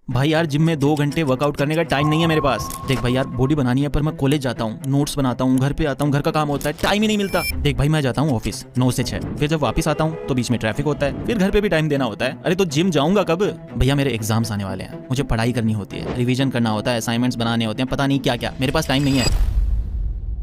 भाई यार जिम में 2 घंटे वर्कआउट करने का टाइम नहीं है मेरे पास। देख भाई यार बॉडी बनानी है पर मैं कॉलेज जाता हूँ, नोट्स बनाता हूँ, घर पे आता हूँ, घर का काम होता है, टाइम ही नहीं मिलता। देख भाई मैं जाता हूँ ऑफिस 9 से 6, फिर जब वापस आता हूँ तो बीच में ट्रैफिक होता है, फिर घर पे भी टाइम देना होता है। अरे तो जिम जाऊंगा कब? भैया मेरे एग्जाम्स आने वाले हैं, मुझे पढ़ाई करनी होती है, रिविजन करना होता है, असाइनमेंट्स बनाने होते हैं, पता नहीं क्या क्या, मेरे पास टाइम नहीं है।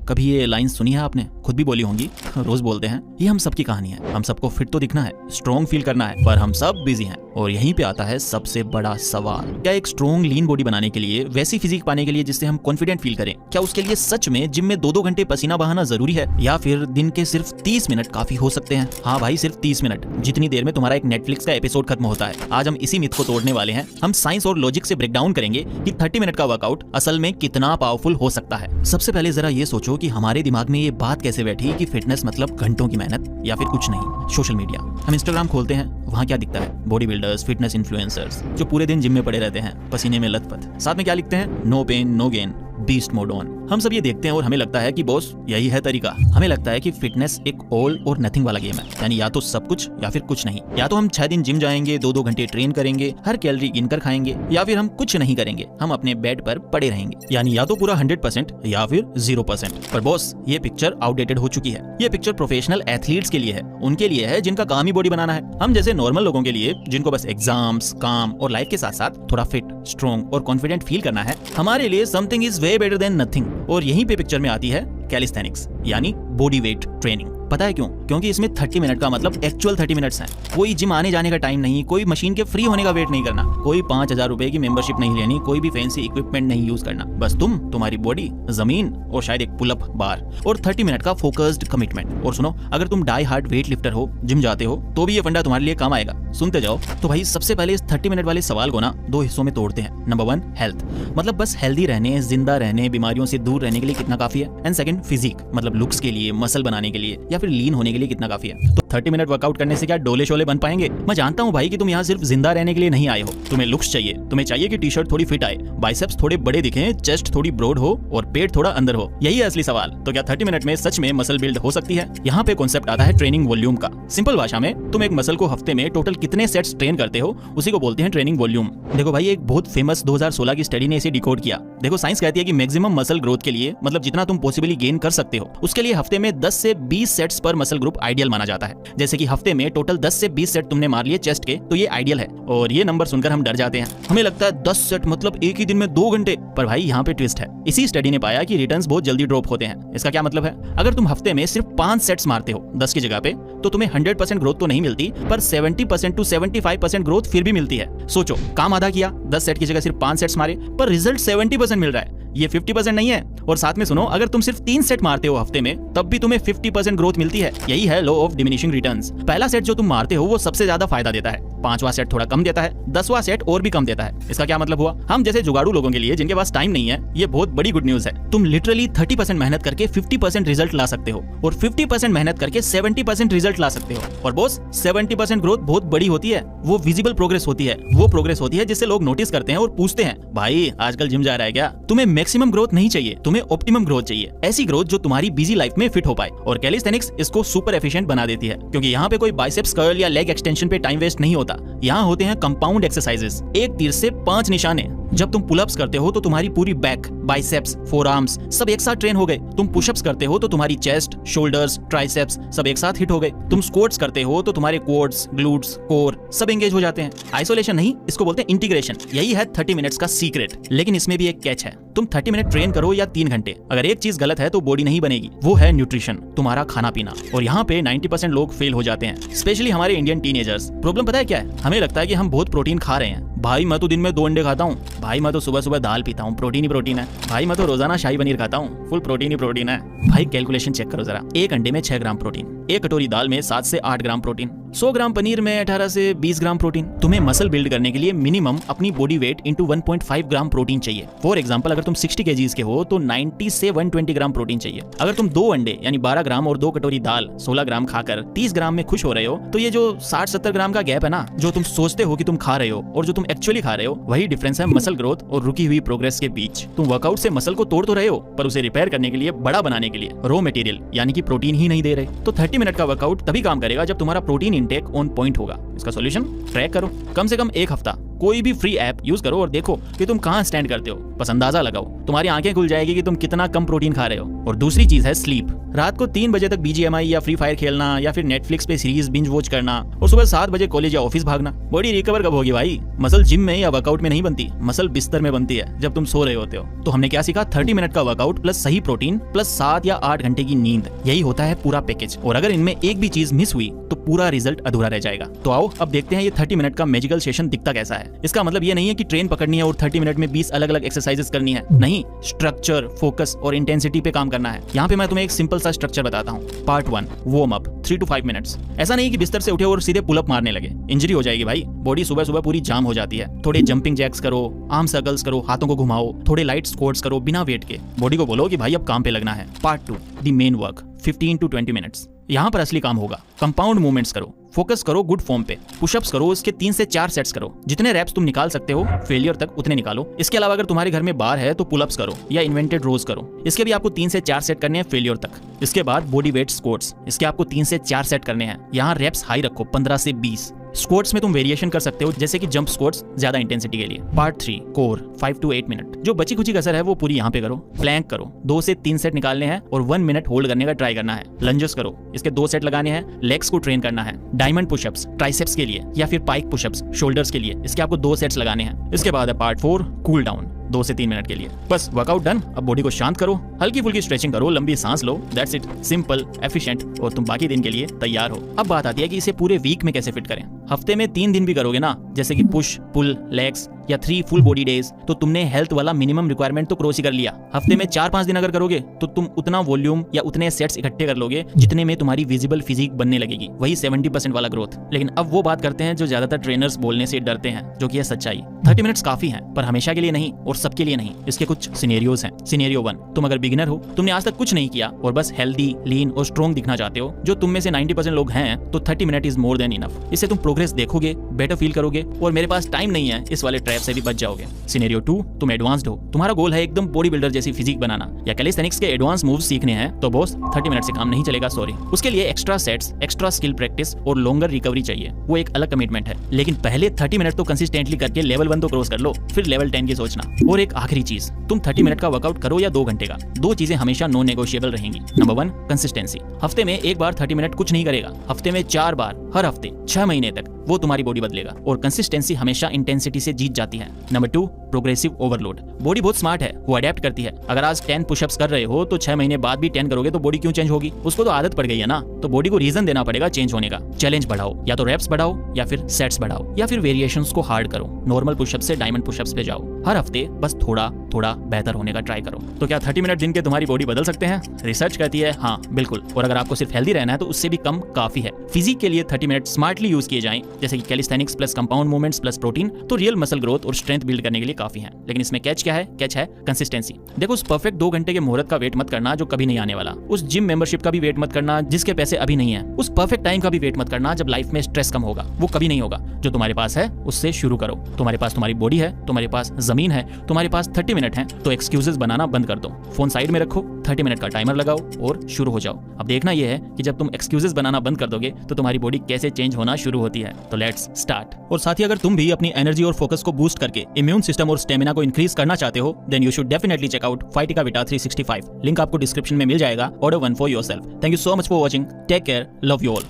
कभी ये लाइन सुनी है आपने? खुद भी बोली होंगी, रोज बोलते हैं। ये हम सबकी कहानी है। हम सबको फिट तो दिखना है, स्ट्रॉन्ग फील करना है, पर हम सब बिजी हैं। और यहीं पे आता है सबसे बड़ा सवाल, क्या एक स्ट्रॉन्ग लीन बॉडी बनाने के लिए, वैसी फिजिक पाने के लिए जिससे हम कॉन्फिडेंट फील करें, क्या उसके लिए सच में जिम में 2-2 घंटे पसीना बहाना जरूरी है, या फिर दिन के सिर्फ 30 मिनट काफी हो सकते हैं? हाँ भाई सिर्फ 30 मिनट, जितनी देर में तुम्हारा एक नेटफ्लिक्स का एपिसोड खत्म होता है। आज हम इसी मिथ को तोड़ने वाले हैं। हम साइंस और लॉजिक से ब्रेक डाउन करेंगे कि 30 मिनट का वर्कआउट असल में कितना पावरफुल हो सकता है। सबसे पहले जरा ये सोचो कि हमारे दिमाग में ये बात कैसे बैठी कि फिटनेस मतलब घंटों की मेहनत या फिर कुछ नहीं। सोशल मीडिया, हम इंस्टाग्राम खोलते हैं, वहाँ क्या दिखता है? बॉडी बिल्डर्स, फिटनेस इन्फ्लुएंसर्स जो पूरे दिन जिम में पड़े रहते हैं, पसीने में लथपथ। साथ में क्या लिखते हैं? No pain no gain, beast mode on. हम सब ये देखते हैं और हमें लगता है कि बॉस यही है तरीका। हमें लगता है कि फिटनेस एक ऑल और नथिंग वाला गेम है, यानी या तो सब कुछ या फिर कुछ नहीं। या तो हम 6 दिन जिम जाएंगे, 2-2 घंटे ट्रेन करेंगे, हर कैलोरी गिनकर खाएंगे, या फिर हम कुछ नहीं करेंगे, हम अपने बेड पर पड़े रहेंगे। यानी या तो पूरा 100% या फिर 0%। पर बॉस ये पिक्चर आउटडेटेड हो चुकी है। ये पिक्चर प्रोफेशनल एथलीट्स के लिए है, उनके लिए है जिनका काम ही बॉडी बनाना है। हम जैसे नॉर्मल लोगों के लिए, जिनको बस एग्जाम्स, काम और लाइफ के साथ साथ थोड़ा फिट, स्ट्रॉन्ग और कॉन्फिडेंट फील करना है, हमारे लिए something is way better than nothing. और यहीं पे पिक्चर में आती है कैलिस्थेनिक्स, यानी बॉडी वेट ट्रेनिंग। पता है क्यों? क्योंकि इसमें 30 मिनट का मतलब एक्चुअल 30 मिनट्स हैं। कोई जिम आने जाने का टाइम नहीं, कोई मशीन के फ्री होने का वेट नहीं करना, कोई 5000 रुपए की मेंबरशिप नहीं लेनी, कोई भी फैंसी इक्विपमेंट नहीं यूज करना। बस तुम, तुम्हारी बॉडी, जमीन और शायद एक पुलअप बार, और 30 मिनट का फोकस्ड कमिटमेंट। और सुनो, अगर तुम डाई हार्ड वेट लिफ्टर हो, जिम जाते हो, तो भी ये फंडा तुम्हारे लिए काम आएगा। सुनते जाओ। तो भाई सबसे पहले इस 30 मिनट वाले सवाल को ना 2 हिस्सों में तोड़ते हैं। नंबर 1 हेल्थ, मतलब बस हेल्दी रहने, जिंदा रहने, बीमारियों से दूर रहने के लिए कितना काफी है। एंड सेकंड फिजिक, मतलब लुक्स के लिए, मसल बनाने के लिए या फिर लीन होने के लिए कितना काफी है। तो 30 मिनट वर्कआउट करने से क्या डोले शोले बन पाएंगे? मैं जानता हूँ भाई कि तुम यहाँ सिर्फ जिंदा रहने के लिए नहीं आए हो। तुम्हें लुक्स चाहिए, तुम्हें चाहिए कि टी-शर्ट थोड़ी फिट आए, बाइसेप्स थोड़े बड़े दिखें, चेस्ट थोड़ी ब्रॉड हो और पेट थोड़ा अंदर हो। यही है असली सवाल। तो क्या 30 मिनट में सच में मसल बिल्ड हो सकती है? यहाँ पे कॉन्सेप्ट आता है ट्रेनिंग वॉल्यूम का। सिंपल भाषा में तुम एक मसल को हफ्ते में टोटल कितने सेट्स ट्रेन करते हो, उसी को बोलते हैं ट्रेनिंग वॉल्यूम। देखो भाई, एक बहुत फेमस 2016 की स्टडी ने इसे डिकोड किया। देखो साइंस कहती है कि मैक्सिमम मसल ग्रोथ के लिए, मतलब जितना तुम पॉसिबली गेन कर सकते हो, उसके लिए हफ्ते में 10 से 20 सेट्स पर मसल ग्रुप आइडियल माना जाता है। जैसे कि हफ्ते में टोटल 10 से 20 सेट तुमने मार लिए चेस्ट के, तो ये आइडियल है। और ये नंबर सुनकर हम डर जाते हैं। हमें लगता है 10 सेट मतलब एक ही दिन में 2 घंटे। पर भाई यहाँ पे ट्विस्ट है। इसी स्टडी ने पाया कि रिटर्न्स बहुत जल्दी ड्रॉप होते हैं। इसका क्या मतलब है? अगर तुम हफ्ते में सिर्फ 5 सेट्स मारते हो 10 की जगह पे, तो तुम्हें 100% ग्रोथ तो नहीं मिलती, पर 70% to 75% ग्रोथ फिर भी मिलती है। सोचो, काम आधा किया, 10 सेट की जगह सिर्फ 5 सेट्स मारे, पर रिजल्ट 70% मिल रहा है। ये 50% नहीं है। और साथ में सुनो, अगर तुम सिर्फ 3 सेट मारते हो हफ्ते में, तब भी तुम्हें 50% ग्रोथ मिलती है। यही है लॉ ऑफ डिमिनिशिंग रिटर्न्स। पहला सेट जो तुम मारते हो वो सबसे ज्यादा फायदा देता है, 5वां सेट थोड़ा कम देता है, 10वां सेट और भी कम देता है। इसका क्या मतलब हुआ? हम जैसे जुगाड़ू लोगों के लिए, जिनके पास टाइम नहीं है, ये बहुत बड़ी गुड न्यूज है। तुम लिटरली 30% मेहनत करके 50% रिजल्ट ला सकते हो, और 50% मेहनत करके 70% रिजल्ट ला सकते हो। और बॉस 70% ग्रोथ बहुत बड़ी होती है। वो विजिबल प्रोग्रेस होती है, वो प्रोग्रेस होती है जिससे लोग नोटिस करते हैं और पूछते हैं, भाई आजकल जिम जा रहा है क्या? तुम्हें मैक्सिमम ग्रोथ नहीं चाहिए, तुम्हें ऑप्टिमम ग्रोथ चाहिए। ऐसी ग्रोथ जो तुम्हारी बिजी लाइफ में फिट हो पाए। और कैलिस्थेनिक्स इसको सुपर एफिशिएंट बना देती है, क्योंकि यहाँ पे कोई बाइसेप्स कर्ल या लेग एक्सटेंशन पे टाइम वेस्ट नहीं होता। यहाँ होते हैं कंपाउंड एक्सरसाइजेस, एक तीर से 5 निशाने। जब तुम पुलअप्स करते हो तो तुम्हारी पूरी बैक, बाइसेप्स, फोरआर्म्स सब एक साथ ट्रेन हो गए। तुम पुशअप्स करते हो तो तुम्हारी चेस्ट, शोल्डर्स, ट्राइसेप्स सब एक साथ हिट हो गए। तुम स्क्वाट्स करते हो तो तुम्हारे क्वाड्स, ग्लूट्स, कोर सब एंगेज हो जाते हैं। आइसोलेशन नहीं, इसको बोलते हैं इंटीग्रेशन। यही है 30 मिनट्स का सीक्रेट। लेकिन इसमें भी एक कैच है। तुम 30 मिनट ट्रेन करो या 3 घंटे, अगर एक चीज गलत है तो बॉडी नहीं बनेगी। वो है न्यूट्रिशन, तुम्हारा खाना पीना। और यहाँ पे 90% लोग फेल हो जाते हैं, स्पेशली हमारे इंडियन टीनेजर्स। प्रॉब्लम पता है क्या है? हमें लगता है कि हम बहुत प्रोटीन खा रहे हैं। भाई मैं तो दिन में 2 अंडे खाता हूँ, भाई मैं तो सुबह सुबह दाल पीता हूँ, प्रोटीन ही प्रोटीन है, भाई मैं तो रोजाना शाही पनीर खाता हूँ, फुल प्रोटीन ही प्रोटीन है। भाई कैलकुलेशन चेक करो जरा, एक अंडे में 6 ग्राम प्रोटीन, एक कटोरी दाल में 7 से 8 ग्राम प्रोटीन, 100 ग्राम पनीर में 18 से 20 ग्राम प्रोटीन। तुम्हें मसल बिल्ड करने के लिए मिनिमम अपनी body weight into 1.5 gram protein चाहिए। फॉर एग्जांपल, अगर तुम 60 kgs के हो तो 90 से 120 ग्राम प्रोटीन चाहिए। अगर तुम 2 अंडे यानी 12 ग्राम और 2 कटोरी दाल 16 ग्राम खाकर 30 ग्राम में खुश हो रहे हो, तो ये जो 60-70 ग्राम का गैप है ना, जो तुम सोचते हो कि तुम खा रहे हो और जो तुम एक्चुअली खा रहे हो, वही डिफरेंस है मसल ग्रोथ और रुकी हुई प्रोग्रेस के बीच। तुम वर्कआउट से मसल को तोड़ तो रहे हो, पर उसे रिपेयर करने के लिए, बड़ा बनाने के लिए रॉ मटेरियल यानी कि प्रोटीन ही नहीं दे रहे। तो 30 मिनट का वर्कआउट तभी काम करेगा जब तुम्हारा प्रोटीन इंटेक ऑन पॉइंट होगा। इसका सॉल्यूशन ट्रैक करो, कम से कम एक हफ्ता कोई भी फ्री ऐप यूज करो और देखो कि तुम कहाँ स्टैंड करते हो, बस अंदाजा लगाओ, तुम्हारी आंखें खुल जाएगी कि तुम कितना कम प्रोटीन खा रहे हो। और दूसरी चीज है स्लीप। रात को 3 बजे तक BGMI या फ्री फायर खेलना या फिर नेटफ्लिक्स पे सीरीज बिंज वॉच करना और सुबह 7 बजे कॉलेज या ऑफिस भागना, बॉडी रिकवर कब होगी भाई? मसल जिम में या वर्कआउट में नहीं बनती, मसल बिस्तर में बनती है जब तुम सो रहे होते हो। तो हमने क्या सीखा? 30 मिनट का वर्कआउट प्लस सही प्रोटीन प्लस 7 या 8 घंटे की नींद, यही होता है पूरा पैकेज। और अगर इनमें एक भी चीज मिस हुई तो पूरा रिजल्ट अधूरा रह जाएगा। तो आओ अब देखते हैं ये 30 मिनट का मैजिकल सेशन दिखता कैसा है। इसका मतलब ये नहीं है कि ट्रेन पकड़नी है और 30 मिनट में 20 अलग अलग एक्सरसाइजेस करनी है, नहीं, स्ट्रक्चर, फोकस और इंटेंसिटी पे काम करना है। यहाँ पे मैं तुम्हें एक सिंपल सा स्ट्रक्चर बताता हूँ। Part 1, warm up 3 to 5 minutes. ऐसा नहीं कि बिस्तर से उठे और सीधे पुलअप मारने लगे, इंजरी हो जाएगी भाई। बॉडी सुबह सुबह पूरी जाम हो जाती है। थोड़े जंपिंग जैक्स करो, आर्म सर्कल्स करो, हाथों को घुमाओ, थोड़े लाइट स्क्वाट्स करो बिना वेट के। बॉडी को बोलो कि भाई अब काम पे लगना है। Part 2, the main work 15 to 20 minutes. यहाँ पर असली काम होगा। कंपाउंड मूवमेंट्स करो, फोकस करो गुड फॉर्म पे। पुशअप्स करो, इसके 3 से 4 सेट्स करो, जितने रैप्स तुम निकाल सकते हो फेलियर तक उतने निकालो। इसके अलावा अगर तुम्हारे घर में बार है तो पुलअप्स करो या इन्वेंटेड रोज करो, इसके भी आपको 3 से 4 सेट करने हैं फेलियर तक। इसके बाद बॉडी वेट स्क्वाट्स, इसके आपको 3 से 4 सेट करने हैं। यहाँ रैप्स हाई रखो 15 से 20। स्क्वाट्स में तुम वेरिएशन कर सकते हो, जैसे कि जंप स्क्वाट्स ज्यादा इंटेंसिटी के लिए। Part 3, core 5 to 8 minute. जो बची खुची कसर है वो पूरी यहाँ पे करो। प्लैंक करो, 2 से 3 सेट निकालने हैं और 1 मिनट होल्ड करने का ट्राई करना है। लंजेस करो, इसके 2 सेट लगाने हैं, लेग्स को ट्रेन करना है। डायमंड पुशअप्स ट्राइसेप्स के लिए या फिर पाइक पुशअप्स शोल्डर्स के लिए, इसके आपको 2 सेट्स लगाने हैं। इसके बाद है पार्ट 4, कूल डाउन 2 से 3 मिनट के लिए। बस वर्कआउट डन। अब बॉडी को शांत करो, हल्की फुल्की स्ट्रेचिंग करो, लंबी सांस लो। दैट्स इट, सिंपल, एफिशिएंट और तुम बाकी दिन के लिए तैयार हो। अब बात आती है कि इसे पूरे वीक में कैसे फिट करें। हफ्ते में 3 दिन भी करोगे ना, जैसे कि पुश, पुल, लेग्स या 3 फुल बॉडी डेज, तो तुमने हेल्थ वाला मिनिमम रिक्वायरमेंट तो क्रॉस ही कर लिया। हफ्ते में 4-5 दिन अगर करोगे तो तुम उतना वॉल्यूम या उतने सेट्स इकट्ठे कर लोगे जितने में तुम्हारी विजिबल फिजिक बनने लगेगी, वही 70% वाला ग्रोथ। लेकिन अब वो बात करते हैं जो ज्यादातर ट्रेनर्स बोलने से डरते हैं, जो कि है सच्चाई। 30 मिनट्स काफी हैं, पर हमेशा के लिए नहीं और सबके लिए नहीं। इसके कुछ सिनेरियोज हैं। सिनेरियो 1, तुम अगर बिगिनर हो, तुमने आज तक कुछ नहीं किया और बस हेल्दी, लीन और स्ट्रॉन्ग दिखना चाहते हो, जो तुम में से 90% लोग हैं, तो 30 minute is more than enough. इससे तुम प्रोग्रेस देखोगे, बेटर फील करोगे और मेरे पास टाइम नहीं है इस वाले ट्रैप से भी बच जाओगे। सिनेरियो 2, तुम एडवांस्ड हो, तुम्हारा गोल है एकदम बॉडी बिल्डर जैसी फिजिक बनाना या कैलिस्थेनिक्स के एडवांस मूव्स सीखने हैं, तो बॉस 30 मिनट से काम नहीं चलेगा, सॉरी। उसके लिए extra sets, extra skill practice और लॉन्गर रिकवरी चाहिए, वो एक अलग कमिटमेंट है। लेकिन पहले 30 मिनट तो कंसिस्टेंटली करके लेवल 1 तो क्रॉस कर लो, फिर लेवल 10 की सोचना। और एक आखिरी चीज, तुम 30 मिनट का वर्कआउट करो या 2 घंटे का, 2 चीजें हमेशा नॉन नेगोशिएबल रहेंगी। Number 1, consistency. हफ्ते में एक बार 30 मिनट कुछ नहीं करेगा, हफ्ते में 4 बार, हर हफ्ते 6 महीने तक, वो तुम्हारी बॉडी बदलेगा। और कंसिस्टेंसी हमेशा इंटेंसिटी से जीत जाती है। Number 2, progressive overload. बॉडी बहुत स्मार्ट है, वो अडेप्ट करती है। अगर आज 10 पुशअप्स कर रहे हो तो 6 महीने बाद भी 10 करोगे तो बॉडी क्यों चेंज होगी? उसको तो आदत पड़ गई है ना। तो बॉडी को रीजन देना पड़ेगा चेंज होने का। चैलेंज बढ़ाओ, या तो रेप्स बढ़ाओ या फिर सेट्स बढ़ाओ या फिर वेरिएशंस को हार्ड करो। नॉर्मल पुशअप से डायमंड पुशअप्स पे जाओ। हर हफ्ते बस थोड़ा थोड़ा बेहतर होने का ट्राई करो। तो क्या 30 मिनट दिन के तुम्हारी बॉडी बदल सकते हैं? रिसर्च कहती है हाँ, बिल्कुल। और अगर आपको सिर्फ हेल्दी रहना है तो उससे भी कम काफी है। फिजिक के लिए 30 मिनट स्मार्टली यूज किए जाएं, जैसे कि calisthenics plus compound movements plus protein, तो रियल मसल ग्रोथ और स्ट्रेंथ बिल्ड करने के लिए काफी है। लेकिन इसमें कैच क्या है? कैच है कंसिस्टेंसी। देखो, उस परफेक्ट 2 घंटे के मुहूर्त का वेट मत करना जो कभी नहीं आने वाला। उस जिम मेंबरशिप का भी वेट मत करना जिसके पैसे अभी नहीं है। उस परफेक्ट टाइम का भी वेट मत करना जब लाइफ में स्ट्रेस कम होगा, वो कभी नहीं होगा। जो तुम्हारे पास है उससे शुरू करो। तुम्हारे पास तुम्हारी बॉडी है, तुम्हारे पास जमीन है, तुम्हारे पास 30 मिनट है, तो एक्सक्यूजेस बनाना बंद कर दो। फोन साइड में रखो, 30 मिनट का टाइमर लगाओ और शुरू हो जाओ। अब देखना यह है कि जब तुम एक्सक्यूजेस बनाना बंद कर दोगे तो तुम्हारी बॉडी कैसे चेंज होना शुरू होती है। तो लेट्स स्टार्ट। और साथ ही अगर तुम भी अपनी एनर्जी और फोकस को बूस्ट करके इम्यून सिस्टम और स्टेमिना को इंक्रीज करना चाहते हो, then you should definitely check out फाइटिका विटा 365। लिंक आपको डिस्क्रिप्शन में मिल जाएगा। Order one for yourself. Thank you so much for watching. Take care, love you all.